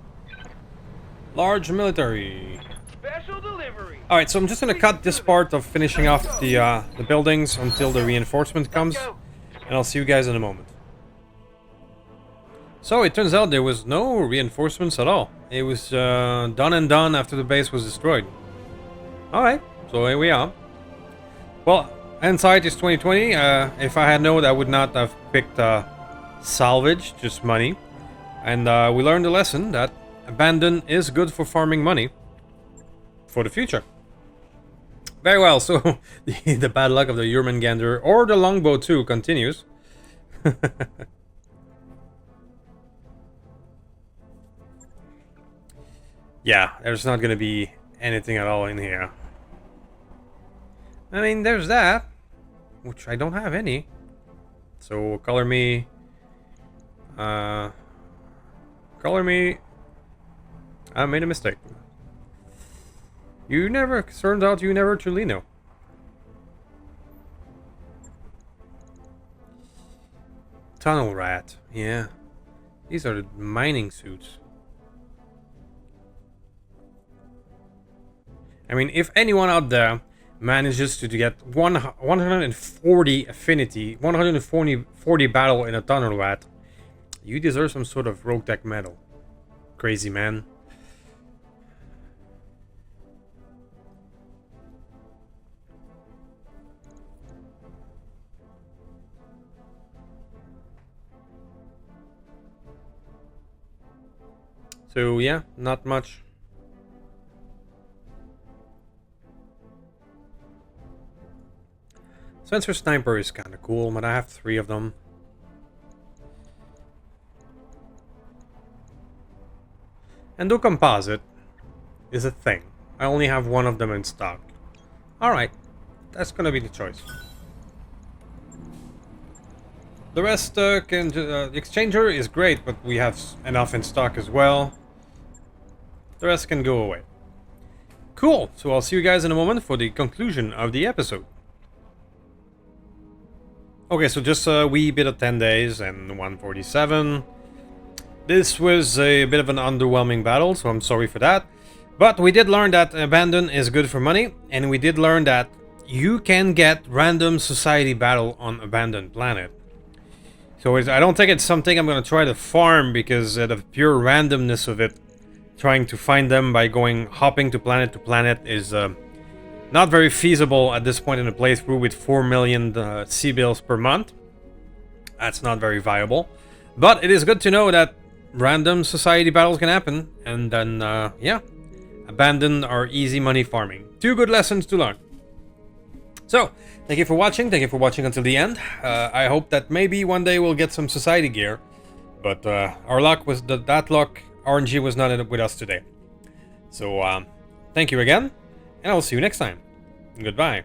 S1: Large military.
S3: Special delivery.
S1: Alright, so I'm just gonna cut this part of finishing off the buildings until the reinforcement comes, and I'll see you guys in a moment. So it turns out there was no reinforcements at all. It was done and done after the base was destroyed. Alright, so here we are. Well, hindsight is 2020. If I had known, I would not have picked Salvage, just money. And we learned a lesson that abandon is good for farming money for the future. Very well, so the bad luck of the Jormungandr, or the longbow too, continues. Yeah, there's not gonna be anything at all in here. I mean, there's that, which I don't have any. So color me. I made a mistake. Turns out you never truly know. Tunnel rat, yeah. These are the mining suits. I mean, if anyone out there manages to get 140 affinity, 140 battle in a tunnel rat, you deserve some sort of Roguetech medal. Crazy man. So yeah, not much. Sensor Sniper is kind of cool, but I have 3 of them. Endo Composite is a thing. I only have 1 of them in stock. Alright, that's gonna be the choice. The rest the Exchanger is great, but we have enough in stock as well. The rest can go away. Cool, so I'll see you guys in a moment for the conclusion of the episode. Okay, so just a wee bit of 10 days and 147. This was a bit of an underwhelming battle, so I'm sorry for that. But we did learn that abandon is good for money, and we did learn that you can get random society battle on abandoned planet. So I don't think it's something I'm going to try to farm, because the pure randomness of it, trying to find them by hopping to planet is not very feasible at this point in the playthrough with 4 million C-bills per month. That's not very viable. But it is good to know that random society battles can happen, and then, yeah, abandon our easy money farming. 2 good lessons to learn. So, thank you for watching. Thank you for watching until the end. I hope that maybe one day we'll get some society gear. But our luck was that luck, RNG was not with us today. So, thank you again, and I will see you next time. Goodbye.